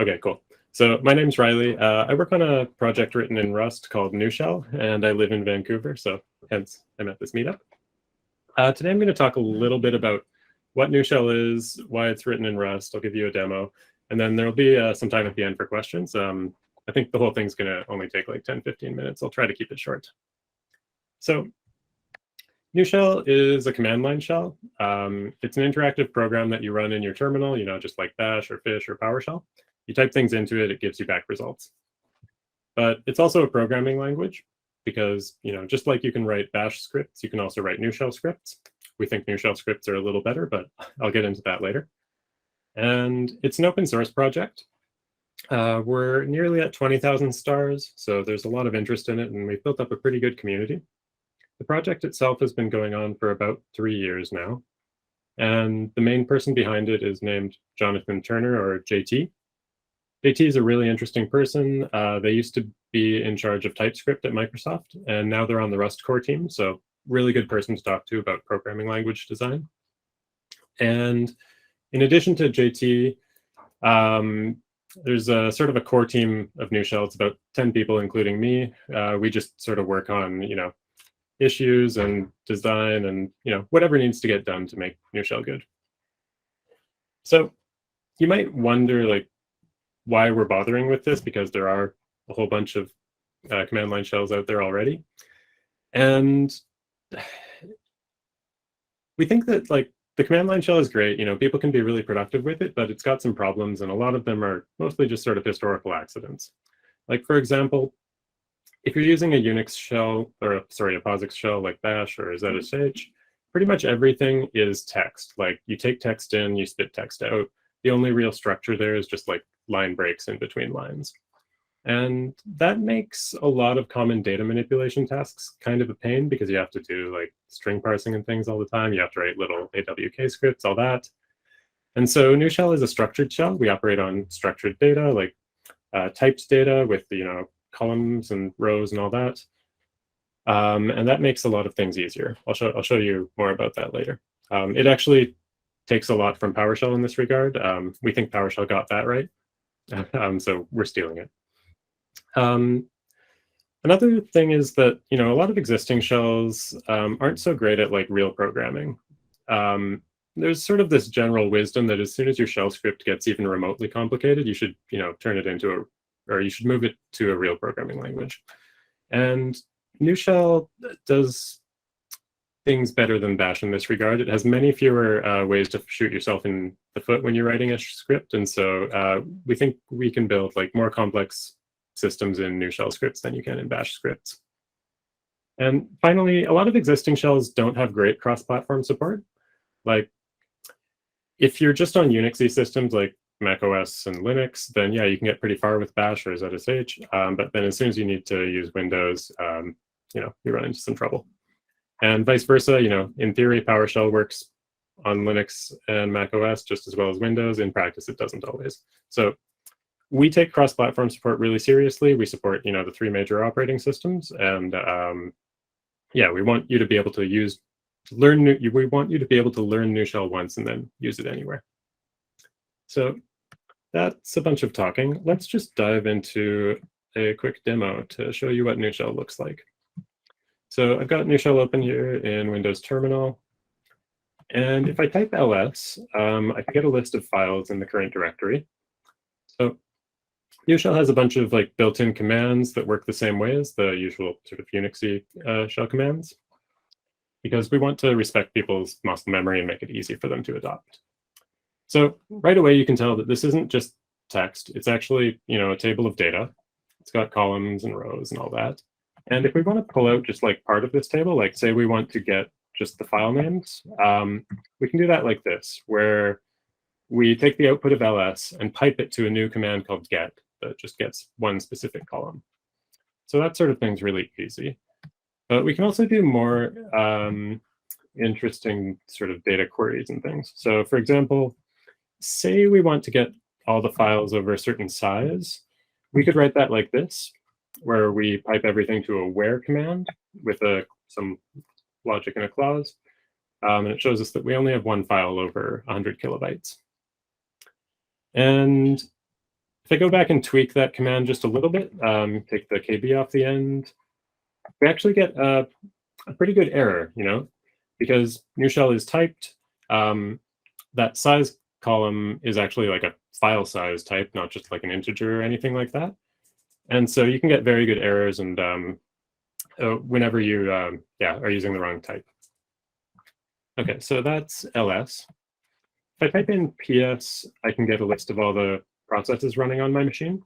Okay, cool. So my name's Riley. I work on a project written in Rust called Nushell, and I live in Vancouver, so hence I'm at this meetup. Today I'm going to talk a little bit about what Nushell is, why it's written in Rust. I'll give you a demo, and then there'll be some time at the end for questions. I think the whole thing's going to only take like 10, 15 minutes. I'll try to keep it short. So Nushell is a command line shell. It's an interactive program that you run in your terminal, just like Bash or Fish or PowerShell. You type things into it, it gives you back results. But it's also a programming language because, just like you can write Bash scripts, you can also write Nushell scripts. We think Nushell scripts are a little better, but I'll get into that later. And it's an open source project. We're nearly at 20,000 stars, so there's a lot of interest in it, and we've built up a pretty good community. The project itself has been going on for about 3 years now, and the main person behind it is named Jonathan Turner, or JT. JT is a really interesting person. They used to be in charge of TypeScript at Microsoft, and now they're on the Rust core team, so really good person to talk to about programming language design. And in addition to JT, there's a sort of a core team of Nushell. It's about 10 people, including me. We just sort of work on, issues and design and, whatever needs to get done to make Nushell good. So you might wonder, why we're bothering with this, because there are a whole bunch of command line shells out there already. And we think that the command line shell is great. People can be really productive with it, but it's got some problems, and a lot of them are mostly just sort of historical accidents. For example, if you're using a Unix shell, or a POSIX shell like Bash or ZSH, pretty much everything is text. You take text in, you spit text out. The only real structure there is just line breaks in between lines. And that makes a lot of common data manipulation tasks kind of a pain, because you have to do string parsing and things all the time. You have to write little AWK scripts, all that. And so Nushell is a structured shell. We operate on structured data, typed data with columns and rows and all that. And that makes a lot of things easier. I'll show you more about that later. It actually takes a lot from PowerShell in this regard. We think PowerShell got that right, so we're stealing it. Another thing is that a lot of existing shells aren't so great at real programming. There's sort of this general wisdom that as soon as your shell script gets even remotely complicated, you should turn it into or you should move it to a real programming language. And Nushell does things better than Bash in this regard. It has many fewer ways to shoot yourself in the foot when you're writing a script, and so we think we can build more complex systems in Nushell scripts than you can in Bash scripts. And finally, a lot of existing shells don't have great cross-platform support. If you're just on Unixy systems like Mac OS and Linux, then yeah, you can get pretty far with Bash or ZSH. But then as soon as you need to use Windows, you run into some trouble. And vice versa, in theory, PowerShell works on Linux and Mac OS just as well as Windows. In practice, it doesn't always. So we take cross-platform support really seriously. We support, the 3 major operating systems, and yeah, we want you to be able to we want you to be able to learn Nushell once and then use it anywhere. So that's a bunch of talking. Let's just dive into a quick demo to show you what Nushell looks like. So I've got Nushell open here in Windows Terminal. And if I type ls, I can get a list of files in the current directory. So Nushell has a bunch of built-in commands that work the same way as the usual sort of Unixy shell commands, because we want to respect people's muscle memory and make it easy for them to adopt. So right away, you can tell that this isn't just text. It's actually, a table of data. It's got columns and rows and all that. And if we want to pull out just part of this table, say we want to get just the file names, we can do that like this, where we take the output of ls and pipe it to a new command called get that just gets one specific column. So that sort of thing's really easy. But we can also do more interesting sort of data queries and things. So for example, say we want to get all the files over a certain size, we could write that like this, where we pipe everything to a where command with some logic and a clause. And it shows us that we only have one file over 100 kilobytes. And If I go back and tweak that command just a little bit, take the KB off the end, we actually get a pretty good error, because Nushell is typed. That size column is actually like a file size type, not just like an integer or anything like that. And so you can get very good errors and whenever you are using the wrong type. Okay, so that's ls. If I type in ps, I can get a list of all the processes running on my machine.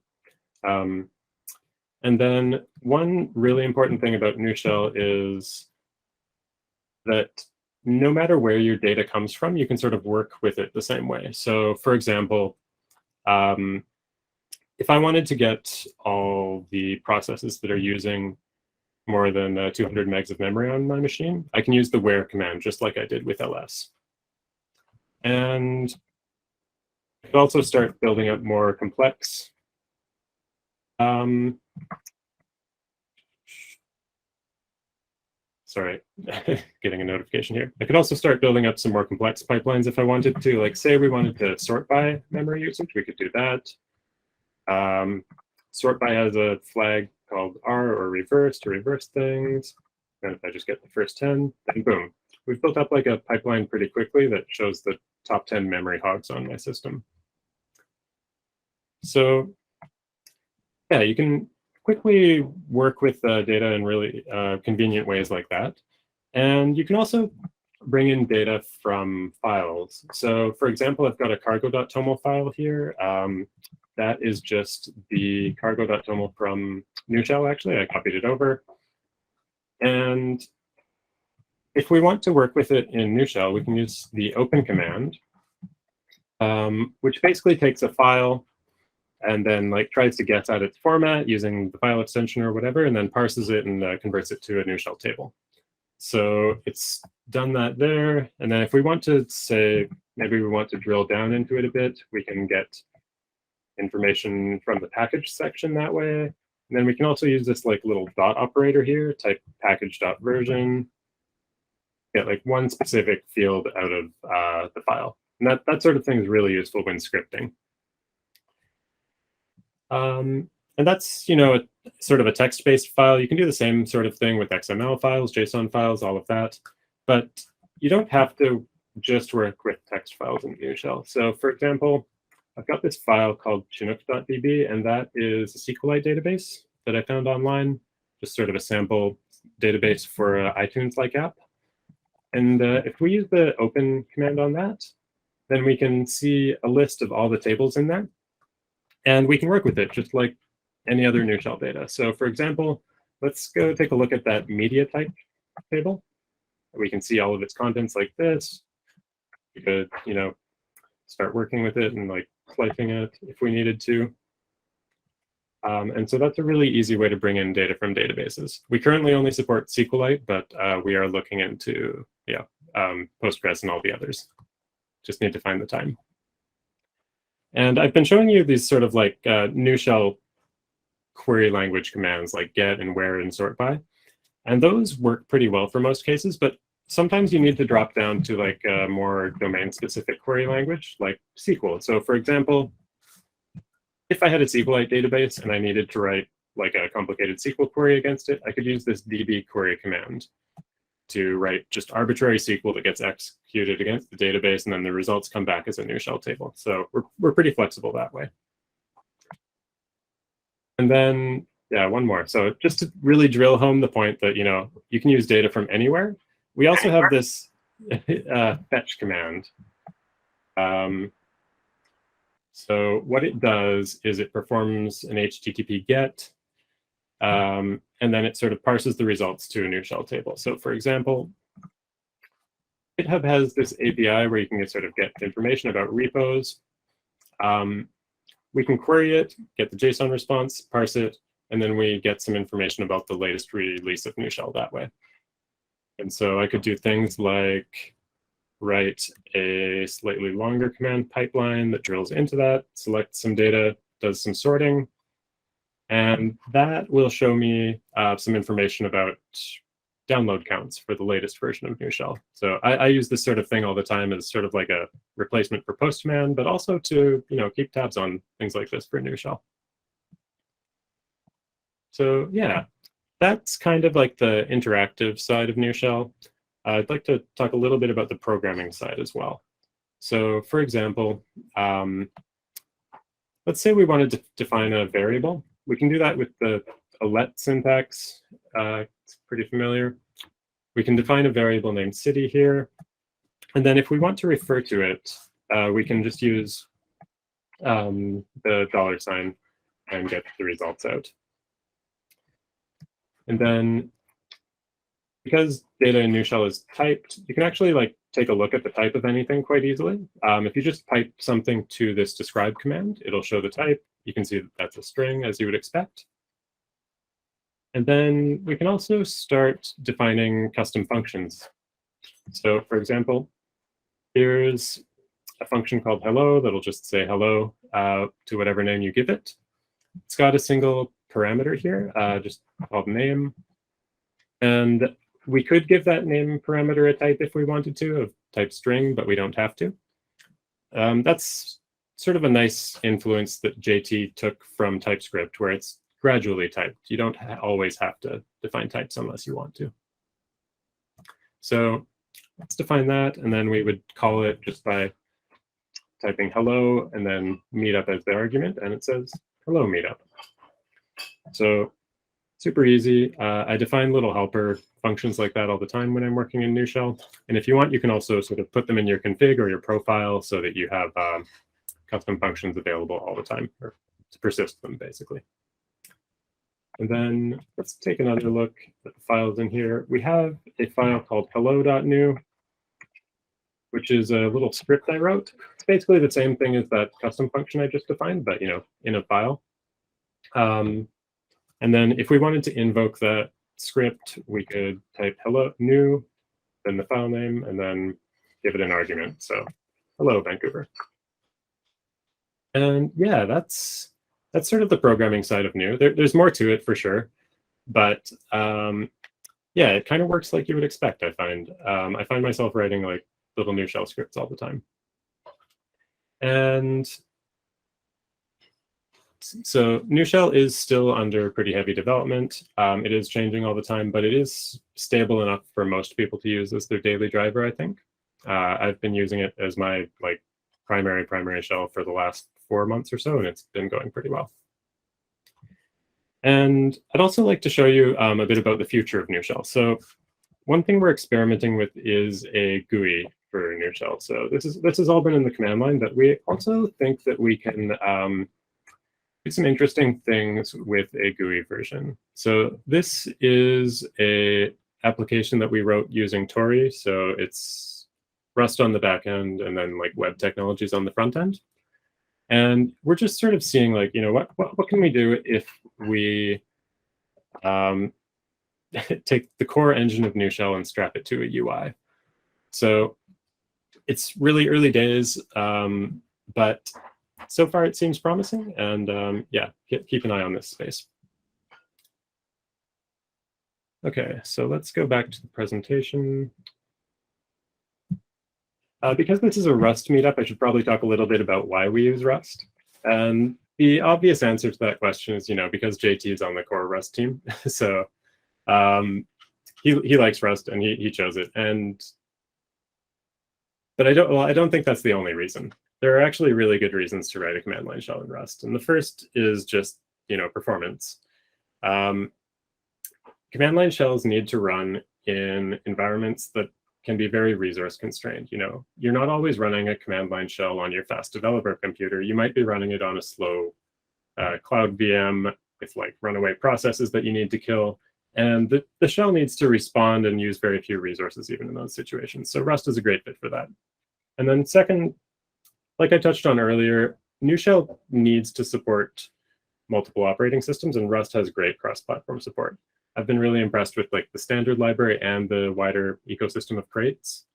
And then one really important thing about Nushell is that no matter where your data comes from, you can sort of work with it the same way. So for example, if I wanted to get all the processes that are using more than 200 megs of memory on my machine, I can use the where command, just like I did with ls. And I could also start building up more complex sorry, getting a notification here. I could also start building up some more complex pipelines if I wanted to. Like say we wanted to sort by memory usage, we could do that. Sort by has a flag called R or reverse to reverse things. And if I just get the first 10, then boom. We've built up like a pipeline pretty quickly that shows the top 10 memory hogs on my system. So yeah, you can quickly work with data in really convenient ways like that. And you can also bring in data from files. So for example, I've got a cargo.toml file here. That is just the cargo.toml from Nushell, actually. I copied it over. And if we want to work with it in Nushell, we can use the open command, which basically takes a file and then like tries to guess at its format using the file extension or whatever, and then parses it and converts it to a Nushell table. So it's done that there. And then if we want to say, maybe we want to drill down into it a bit, we can get information from the package section that way. And then we can also use this like little dot operator here, type package.version, get like one specific field out of the file. And that sort of thing is really useful when scripting. And that's, sort of a text-based file. You can do the same sort of thing with XML files, JSON files, all of that. But you don't have to just work with text files in Nushell. So for example, I've got this file called chinook.db, and that is a SQLite database that I found online, just sort of a sample database for an iTunes-like app. And if we use the open command on that, then we can see a list of all the tables in there. And we can work with it just like any other Nushell data. So for example, let's go take a look at that media type table. We can see all of its contents like this. We could, start working with it and like slicing it if we needed to. And so that's a really easy way to bring in data from databases. We currently only support SQLite, but we are looking into Postgres and all the others. Just need to find the time. And I've been showing you these sort of like Nushell query language commands like get and where and sort by. And those work pretty well for most cases, but sometimes you need to drop down to like a more domain-specific query language like SQL. So for example, if I had a SQLite database and I needed to write like a complicated SQL query against it, I could use this db query command to write just arbitrary SQL that gets executed against the database, and then the results come back as a Nushell table. So we're pretty flexible that way. And then, yeah, one more. So just to really drill home the point that, you can use data from anywhere, we also have this fetch command. So what it does is it performs an HTTP GET, and then it sort of parses the results to a Nushell table. So for example, GitHub has this API where you can sort of get information about repos. We can query it, get the JSON response, parse it, and then we get some information about the latest release of Nushell that way. And so I could do things like write a slightly longer command pipeline that drills into that, select some data, does some sorting, and that will show me some information about download counts for the latest version of Nushell. So I use this sort of thing all the time as sort of like a replacement for Postman, but also to keep tabs on things like this for Nushell. So yeah, that's kind of like the interactive side of Nushell. I'd like to talk a little bit about the programming side as well. So for example, let's say we wanted to define a variable. We can do that with the let syntax. It's pretty familiar. We can define a variable named city here. And then if we want to refer to it, we can just use the $sign and get the results out. And then because data in Nushell is typed, you can actually take a look at the type of anything quite easily. If you just pipe something to this describe command, it'll show the type. You can see that that's a string, as you would expect. And then we can also start defining custom functions. So for example, here's a function called hello that'll just say hello to whatever name you give it. It's got a single parameter here, just called name. And we could give that name parameter a type if we wanted to, of type string, but we don't have to. That's sort of a nice influence that JT took from TypeScript, where it's gradually typed. You don't always have to define types unless you want to. So let's define that, and then we would call it just by typing hello and then Meetup as the argument, and it says hello Meetup. So super easy. I define little helper functions like that all the time when I'm working in Nushell. And if you want, you can also sort of put them in your config or your profile so that you have custom functions available all the time, or to persist them, basically. And then let's take another look at the files in here. We have a file called hello.new, which is a little script I wrote. It's basically the same thing as that custom function I just defined, but in a file. And then if we wanted to invoke that script, we could type hello new, then the file name, and then give it an argument. So hello, Vancouver. And yeah, that's sort of the programming side of New. There's more to it for sure, but yeah, it kind of works like you would expect. I find myself writing like little Nushell scripts all the time. And so Nushell is still under pretty heavy development. It is changing all the time, but it is stable enough for most people to use as their daily driver, I think. I've been using it as my primary shell for the last 4 months or so, and it's been going pretty well. And I'd also like to show you a bit about the future of Nushell. So one thing we're experimenting with is a GUI for Nushell. So this has all been in the command line, but we also think that we can do some interesting things with a GUI version. So this is a application that we wrote using Tori. So it's Rust on the back end and then web technologies on the front end. And we're just sort of seeing what can we do if we take the core engine of Nushell and strap it to a UI. So it's really early days, but so far it seems promising, and yeah, keep an eye on this space. Okay, so let's go back to the presentation. Because this is a Rust meetup, I should probably talk a little bit about why we use Rust. And the obvious answer to that question is, because JT is on the core Rust team. So he likes Rust and he chose it. But I don't think that's the only reason. There are actually really good reasons to write a command line shell in Rust. And the first is just, performance. Command line shells need to run in environments that can be very resource constrained. You're not always running a command line shell on your fast developer computer. You might be running it on a slow cloud VM with runaway processes that you need to kill. And the shell needs to respond and use very few resources even in those situations. So Rust is a great fit for that. And then second, like I touched on earlier, Nushell needs to support multiple operating systems, and Rust has great cross-platform support. I've been really impressed with the standard library and the wider ecosystem of crates.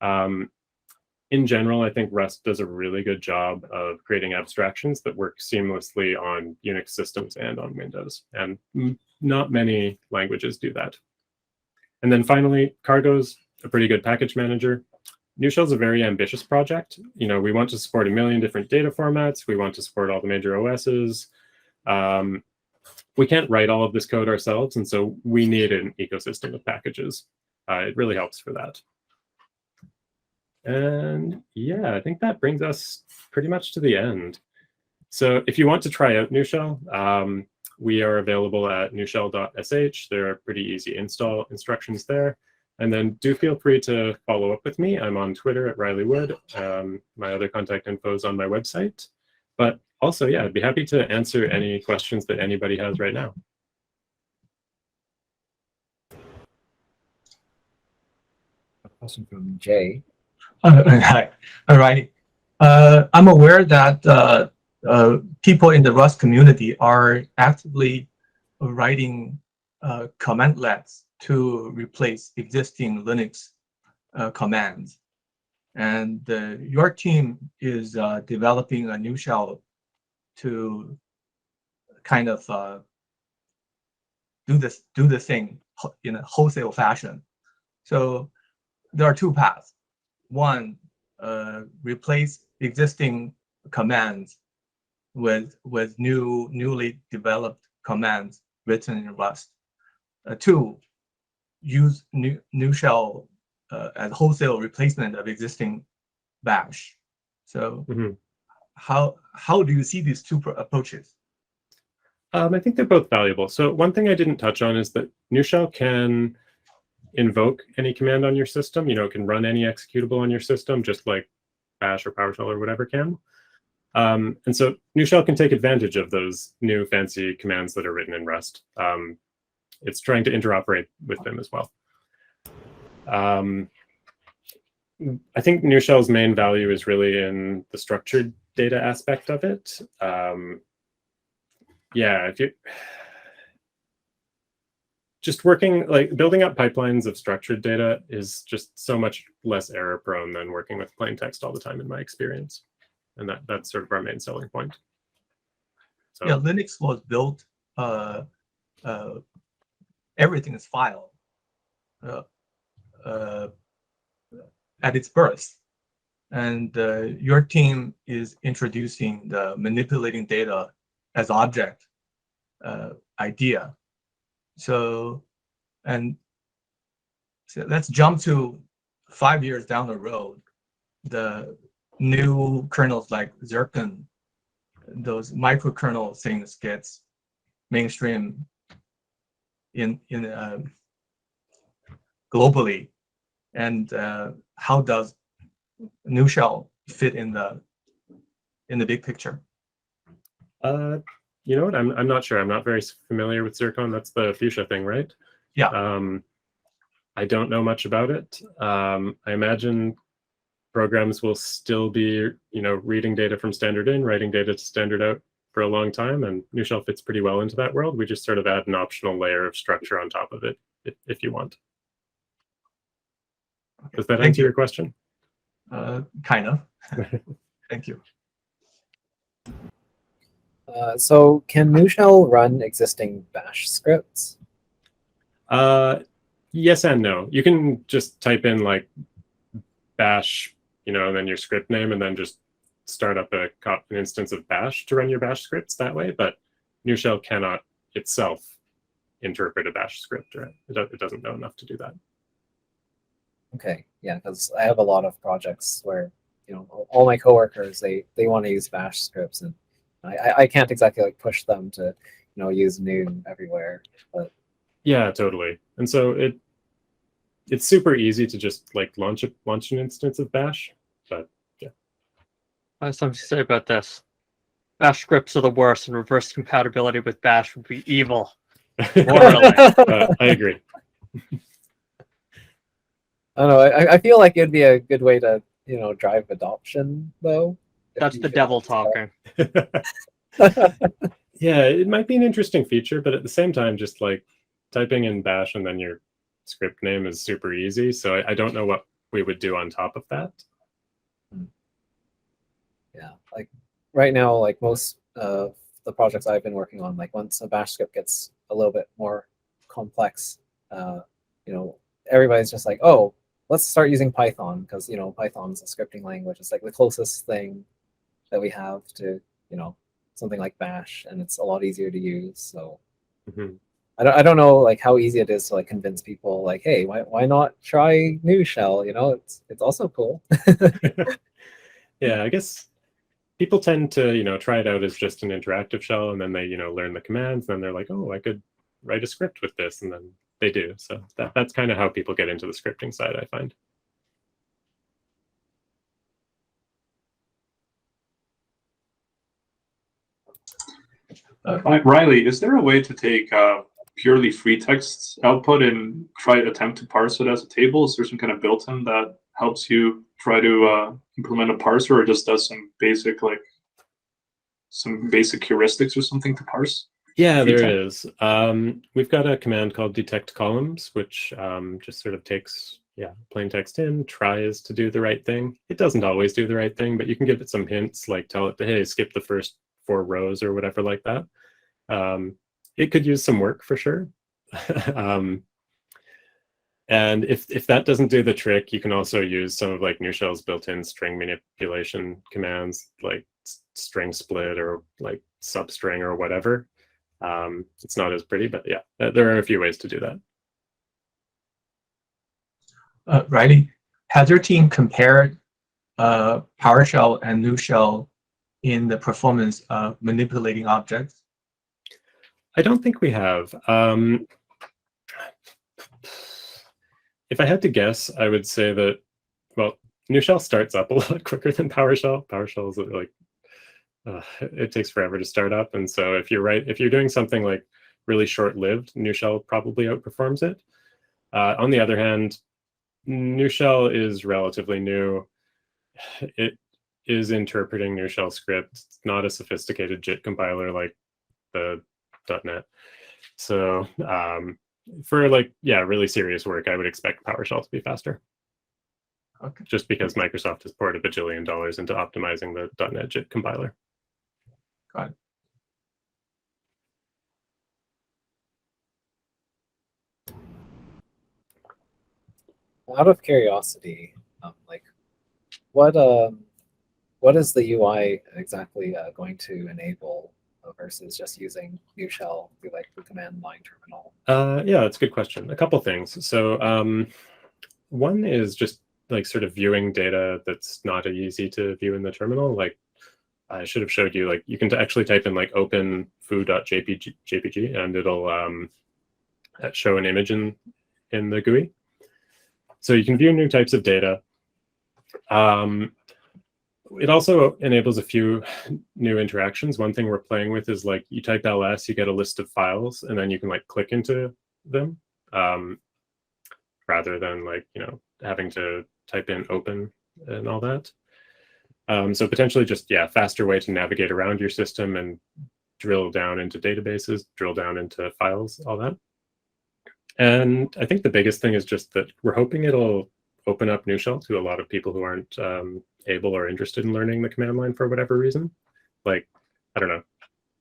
In general, I think Rust does a really good job of creating abstractions that work seamlessly on Unix systems and on Windows, and not many languages do that. And then finally, Cargo's a pretty good package manager. Nushell's a very ambitious project. We want to support 1 million different data formats. We want to support all the major OSs. We can't write all of this code ourselves, and so we need an ecosystem of packages. It really helps for that. And yeah, I think that brings us pretty much to the end. So if you want to try out Nushell, we are available at nushell.sh. There are pretty easy install instructions there. And then do feel free to follow up with me. I'm on Twitter at Riley Wood. My other contact info is on my website. But also, yeah, I'd be happy to answer any questions that anybody has right now. A question from Jay. Hi, all right. I'm aware that people in the Rust community are actively writing commandlets to replace existing Linux commands. And your team is developing a Nushell to kind of do the thing in a wholesale fashion. So there are two paths. One, replace existing commands with newly developed commands written in Rust. Two, use Nushell as wholesale replacement of existing Bash. So how do you see these two approaches? I think they're both valuable. So one thing I didn't touch on is that Nushell can invoke any command on your system. It can run any executable on your system, just like Bash or PowerShell or whatever can. And so Nushell can take advantage of those new fancy commands that are written in Rust. It's trying to interoperate with them as well. I think Nushell's main value is really in the structured data aspect of it. Yeah, if you just working, like building up pipelines of structured data is just so much less error prone than working with plain text all the time in my experience. And that's sort of our main selling point. So, yeah, Linux was built, everything is file at its birth. And your team is introducing the manipulating data as object idea. So let's jump to 5 years down the road. The new kernels like Zircon, those microkernel things gets mainstream in globally. And how does Nushell fit in the big picture? You know what? I'm not sure. I'm not very familiar with Zircon. That's the fuchsia thing, right? Yeah. I don't know much about it. I imagine programs will still be, reading data from standard in, writing data to standard out for a long time, and Nushell fits pretty well into that world. We just sort of add an optional layer of structure on top of it, if you want. Okay. Does that answer your question? Kind of. Thank you. So can Nushell run existing Bash scripts? Yes and no. You can just type in like Bash, and then your script name, and then just start up an instance of Bash to run your Bash scripts that way. But Nushell cannot itself interpret a Bash script, right? It doesn't know enough to do that. Okay, yeah, because I have a lot of projects where all my coworkers they want to use Bash scripts, and I can't exactly like push them to use Noon everywhere. But yeah, totally. And so it's super easy to just like launch an instance of Bash, but yeah. I have something to say about this. Bash scripts are the worst, and reverse compatibility with Bash would be evil. Morally. I agree. I don't know. I feel like it'd be a good way to drive adoption, though. That's the devil talking. Yeah, it might be an interesting feature, but at the same time, just like typing in Bash and then your script name is super easy. So I don't know what we would do on top of that. Yeah, like right now, like most of the projects I've been working on, like once a Bash script gets a little bit more complex, everybody's just like, oh, let's start using Python because Python's a scripting language. It's like the closest thing that we have to something like Bash, and it's a lot easier to use. So Mhm. I don't know like how easy it is to like convince people like, hey, why not try Nushell? It's also cool. Yeah, I guess people tend to try it out as just an interactive shell, and then they learn the commands, and then they're like, oh, I could write a script with this, and then they do. So that's kind of how people get into the scripting side, I find. Riley, is there a way to take purely free text output and try to attempt to parse it as a table? Is there some kind of built-in that helps you try to implement a parser, or just does some basic heuristics or something to parse? Yeah, free there text? is. We've got a command called detect columns, which just sort of takes plain text in, tries to do the right thing. It doesn't always do the right thing, but you can give it some hints, like tell it to, hey, skip the first 4 rows or whatever like that. It could use some work for sure. And if that doesn't do the trick, you can also use some of like Nushell's built-in string manipulation commands, like string split or like substring or whatever. It's not as pretty, but yeah, there are a few ways to do that. Riley, has your team compared PowerShell and Nushell in the performance of manipulating objects? I don't think we have. If I had to guess, I would say that, well, Nushell starts up a lot quicker than PowerShell. PowerShell is like, it takes forever to start up. And so if you're doing something like really short-lived, Nushell probably outperforms it. On the other hand, Nushell is relatively new. It is interpreting Nushell script. It's not a sophisticated JIT compiler like the .NET. So for really serious work, I would expect PowerShell to be faster. Okay. Just because Microsoft has poured $1 bajillion into optimizing the .NET JIT compiler. Got it. Out of curiosity, like what is the UI exactly going to enable versus just using Nushell through like the command line terminal? Yeah, that's a good question. A couple things. So one is just like sort of viewing data that's not easy to view in the terminal. Like I should have showed you, like you can actually type in like open foo.jpg and it'll show an image in the GUI. So you can view new types of data. It also enables a few new interactions. One thing we're playing with is like you type ls, you get a list of files, and then you can like click into them rather than like having to type in open and all that. So potentially just faster way to navigate around your system and drill down into databases, drill down into files, all that. And I think the biggest thing is just that we're hoping it'll open up Nushell to a lot of people who aren't able or interested in learning the command line for whatever reason. Like, I don't know.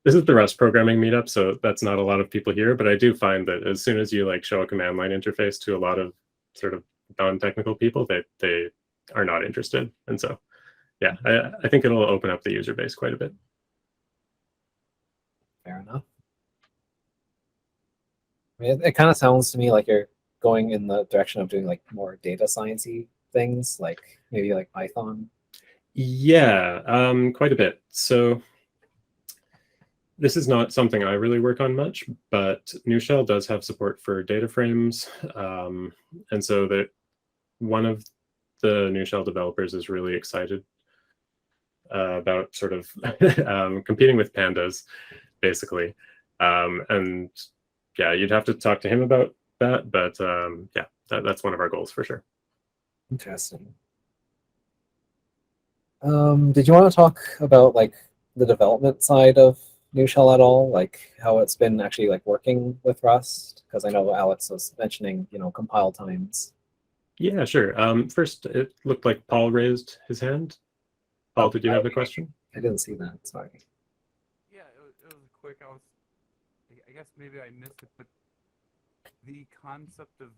This is the Rust programming meetup, so that's not a lot of people here, but I do find that as soon as you like show a command line interface to a lot of sort of non-technical people, they are not interested. And so, yeah, I think it'll open up the user base quite a bit. Fair enough. I mean, it kind of sounds to me like you're going in the direction of doing like more data sciencey things, like maybe like Python. Yeah, quite a bit. So this is not something I really work on much, but Nushell does have support for data frames. And so that one of the Nushell developers is really excited about sort of competing with pandas, basically. And yeah, you'd have to talk to him about that, but yeah, that's one of our goals for sure. Interesting. Did you want to talk about like the development side of Nushell at all, like how it's been actually like working with Rust? Because I know Alex was mentioning, compile times. Yeah, sure. First, it looked like Paul raised his hand. Paul, did you have a question? I didn't see that. Sorry. Yeah, it was quick. I guess maybe I missed it, but the concept of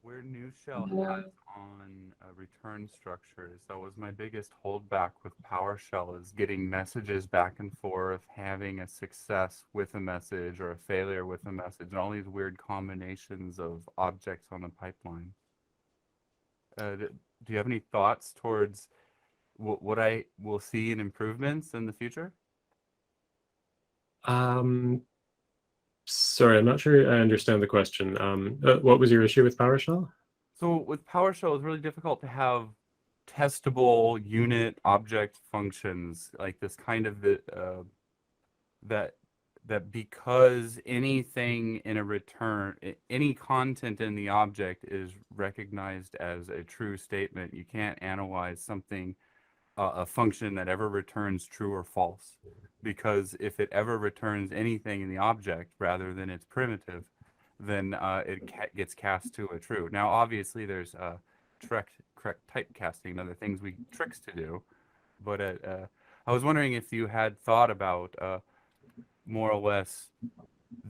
Where Nushell has on return structures, that was my biggest holdback with PowerShell is getting messages back and forth, having a success with a message or a failure with a message, and all these weird combinations of objects on the pipeline. Do you have any thoughts towards what I will see in improvements in the future? Sorry, I'm not sure I understand the question. What was your issue with PowerShell? So with PowerShell, it's really difficult to have testable unit object functions like this kind of that because anything in a return, any content in the object is recognized as a true statement. You can't analyze something, a function that ever returns true or false, because if it ever returns anything in the object rather than its primitive, then gets cast to a true. Now, obviously, there's correct typecasting and other things tricks to do, but I was wondering if you had thought about more or less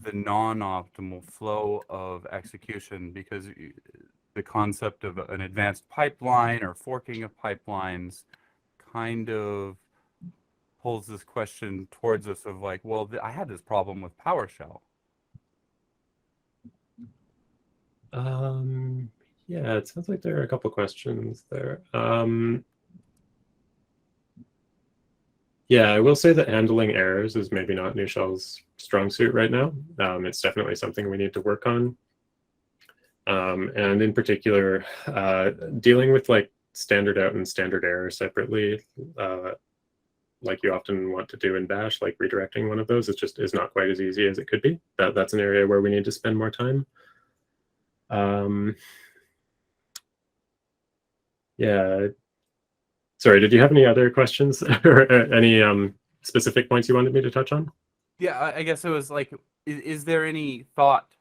the non-optimal flow of execution, because the concept of an advanced pipeline or forking of pipelines kind of pulls this question towards us of like, well, I had this problem with PowerShell. Yeah, it sounds like there are a couple questions there. Yeah, I will say that handling errors is maybe not Nushell's strong suit right now. It's definitely something we need to work on. And in particular, dealing with like standard out and standard error separately, like you often want to do in Bash, like redirecting one of those is not quite as easy as it could be. That's an area where we need to spend more time. Yeah. Sorry, did you have any other questions or any specific points you wanted me to touch on? Yeah, I guess it was like, is there any thought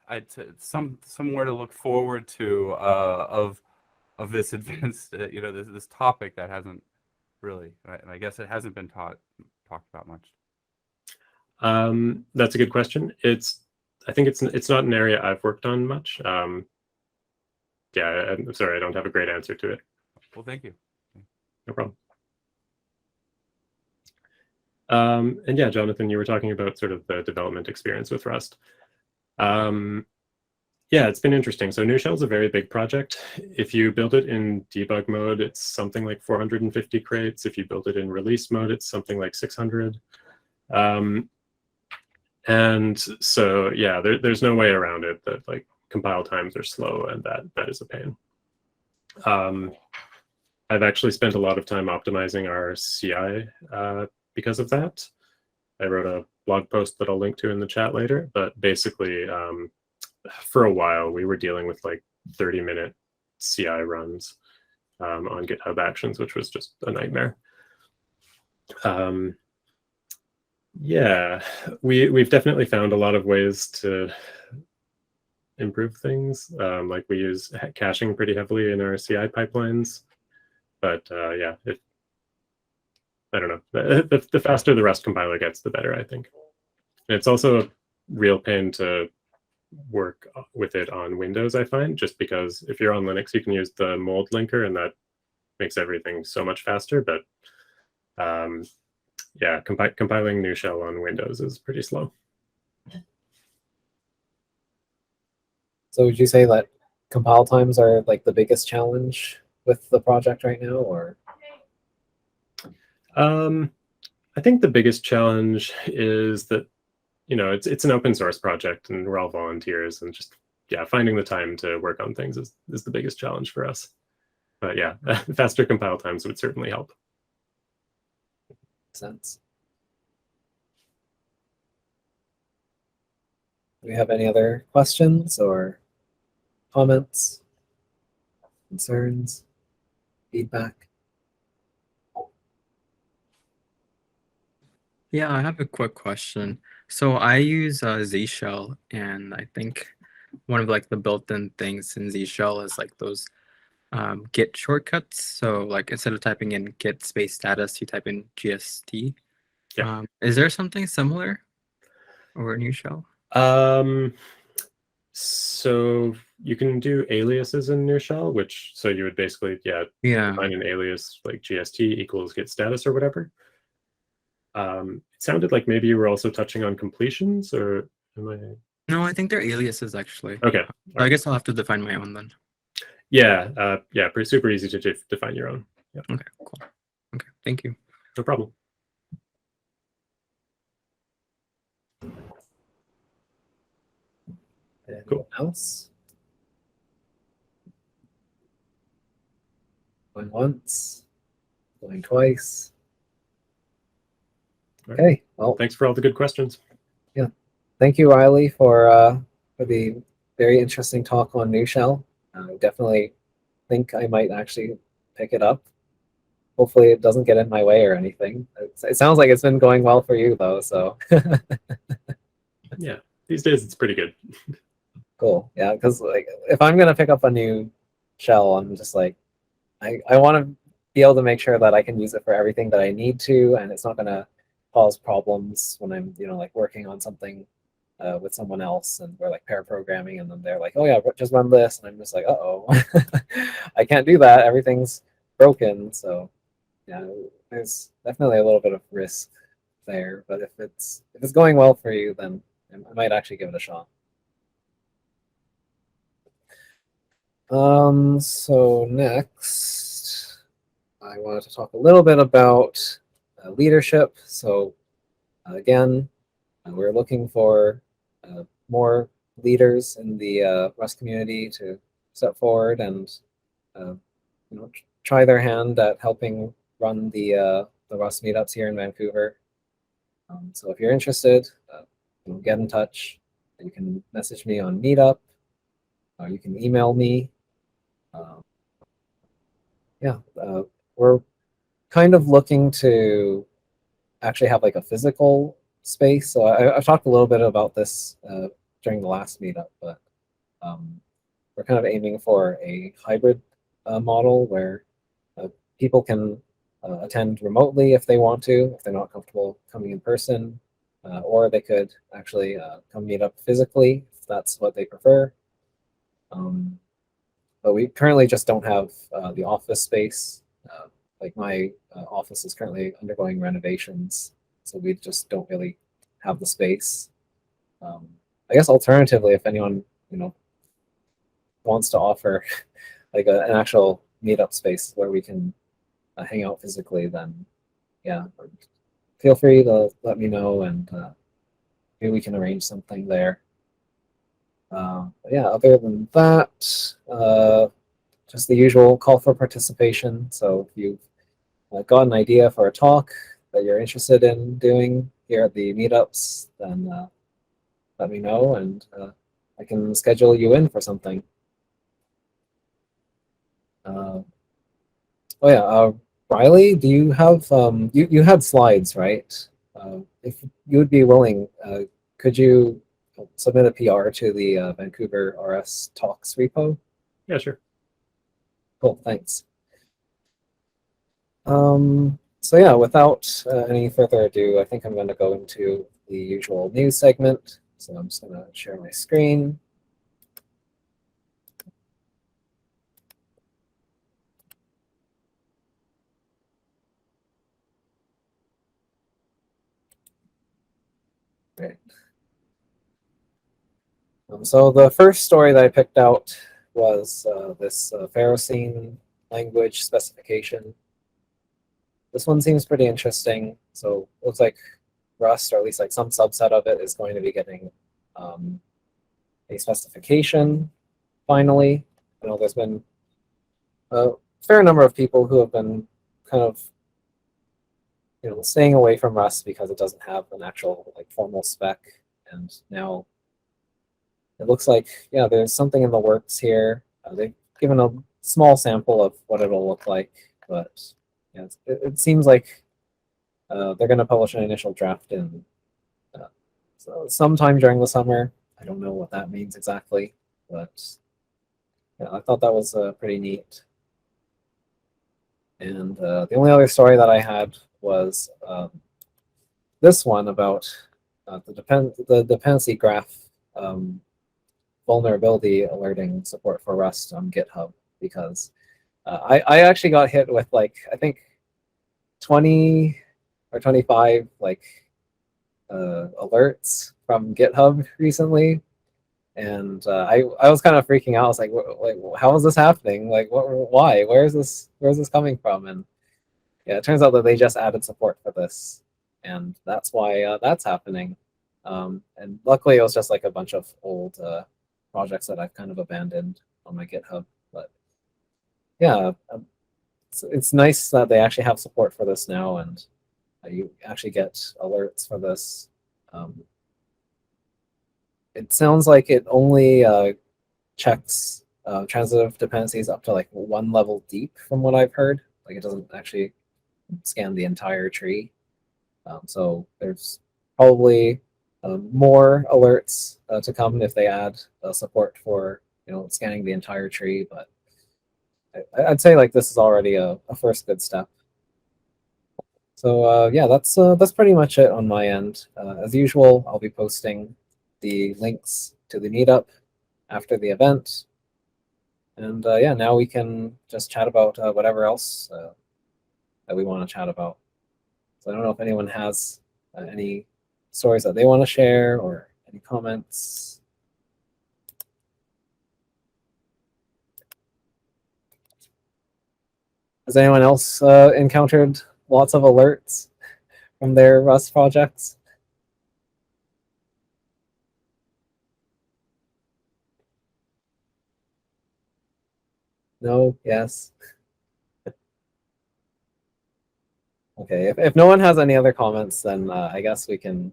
somewhere to look forward to of this advanced, this topic that hasn't really, and I guess it hasn't been talked about much. That's a good question. I think it's not an area I've worked on much. Yeah, I'm sorry, I don't have a great answer to it. Well, thank you. No problem. And yeah, Jonathan, you were talking about sort of the development experience with Rust. Yeah, it's been interesting. So Nushell is a very big project. If you build it in debug mode, it's something like 450 crates. If you build it in release mode, it's something like 600. And so, yeah, there's no way around it that like compile times are slow, and that is a pain. I've actually spent a lot of time optimizing our CI because of that. I wrote a blog post that I'll link to in the chat later, but basically, for a while, we were dealing with like 30-minute CI runs on GitHub Actions, which was just a nightmare. Yeah, we've definitely found a lot of ways to improve things. Like we use caching pretty heavily in our CI pipelines, but yeah, I don't know. The faster the Rust compiler gets, the better, I think. And it's also a real pain to work with it on Windows, I find, just because if you're on Linux, you can use the mold linker, and that makes everything so much faster. But yeah, compiling Nushell on Windows is pretty slow. So would you say that compile times are like the biggest challenge with the project right now, or? I think the biggest challenge is that, it's an open source project and we're all volunteers, and just, yeah, finding the time to work on things is the biggest challenge for us. But yeah, faster compile times would certainly help. Makes sense. Do we have any other questions or comments, concerns, feedback? Yeah, I have a quick question. So I use Z Shell, and I think one of like the built-in things in Z Shell is like those Git shortcuts. So like instead of typing in Git space status, you type in GST. Yeah. Is there something similar over in Nushell? So you can do aliases in Nushell, which so you would basically Yeah. define an alias like GST equals get status or whatever. It sounded like maybe you were also touching on completions, or am I? No, I think they're aliases actually. Okay. So I guess I'll have to define my own then. Yeah, yeah, pretty super easy to define your own. Yeah, Okay, cool. Okay, thank you. no problem. Anyone else? Going once, going twice. All right. Okay, well, Thanks for all the good questions. thank you, Riley, for the very interesting talk on Nushell. I definitely think I might actually pick it up. Hopefully, it doesn't get in my way or anything. It sounds like it's been going well for you, though. So Yeah, these days it's pretty good. cool. Yeah, because like if I'm gonna pick up a new shell, I'm just like, I want to be able to make sure that I can use it for everything that I need to, and it's not gonna cause problems when I'm like working on something with someone else, and we're like pair programming, and then they're like, oh yeah, just run this, and I'm just like, uh-oh, I can't do that. Everything's broken. So yeah, there's definitely a little bit of risk there. But if it's going well for you, then I might actually give it a shot. So next, I wanted to talk a little bit about leadership. So again, we're looking for more leaders in the Rust community to step forward and try their hand at helping run the Rust meetups here in Vancouver. So if you're interested, get in touch. You can message me on Meetup. You can email me. We're kind of looking to actually have like a physical space. So I've talked a little bit about this during the last meetup, but we're kind of aiming for a hybrid model where people can attend remotely if they want to, if they're not comfortable coming in person, or they could actually come meet up physically if that's what they prefer. But we currently just don't have the office space. Like my office is currently undergoing renovations, so we just don't really have the space. I guess alternatively, if anyone wants to offer like an actual meetup space where we can hang out physically, then yeah, feel free to let me know, and maybe we can arrange something there. But yeah, other than that, just the usual call for participation. So if you've got an idea for a talk that you're interested in doing here at the meetups, then let me know, and I can schedule you in for something. Oh yeah, Riley, do you have you had slides, right? If you would be willing, could you submit a PR to the Vancouver RS Talks repo? Yeah, sure. Cool, thanks. So yeah, without any further ado, I think I'm going to go into the usual news segment. So I'm just going to share my screen. Great. So the first story that I picked out was this ferrocene language specification. This one seems pretty interesting. So it looks like Rust, or at least like some subset of it, is going to be getting a specification finally. I know there's been a fair number of people who have been kind of staying away from Rust because it doesn't have an actual like formal spec, and now it looks like there's something in the works here. They've given a small sample of what it'll look like, but it seems like they're going to publish an initial draft in so sometime during the summer. I don't know what that means exactly, but I thought that was pretty neat. And the only other story that I had was this one about the dependency graph vulnerability alerting support for Rust on GitHub, because I actually got hit with like, I think 20 or 25 like alerts from GitHub recently, and I was kind of freaking out. I was like, how is this happening? Like, why? Where's this coming from? And yeah, it turns out that they just added support for this, and that's why that's happening. And luckily, it was just like a bunch of old projects that I've kind of abandoned on my GitHub. But yeah, it's nice that they actually have support for this now, and you actually get alerts for this. It sounds like it only checks transitive dependencies up to like 1 level deep, from what I've heard. Like, it doesn't actually scan the entire tree. So there's probably more alerts to come if they add support for scanning the entire tree. But I'd say like this is already a first good step. So yeah, that's pretty much it on my end. As usual, I'll be posting the links to the meetup after the event. And yeah, now we can just chat about whatever else that we want to chat about. So I don't know if anyone has any stories that they want to share or any comments. Has anyone else encountered lots of alerts from their Rust projects? No? Yes? Okay, if no one has any other comments, then I guess we can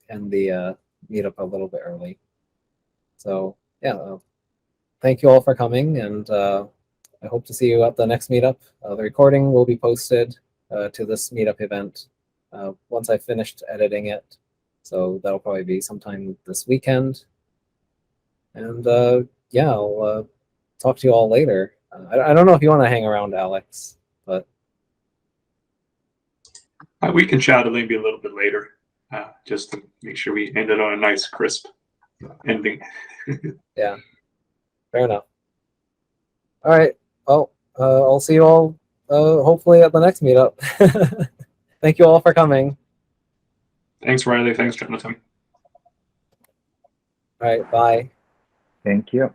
end the meetup a little bit early. So yeah, thank you all for coming, and I hope to see you at the next meetup. The recording will be posted to this meetup event once I've finished editing it. So that'll probably be sometime this weekend. And yeah, I'll talk to you all later. I don't know if you want to hang around, Alex, but We can chat maybe a little bit later, just to make sure we ended on a nice, crisp ending. yeah, fair enough. All right. Well, I'll see you all hopefully at the next meetup. Thank you all for coming. Thanks, Riley. Thanks, Jonathan. All right. Bye. Thank you.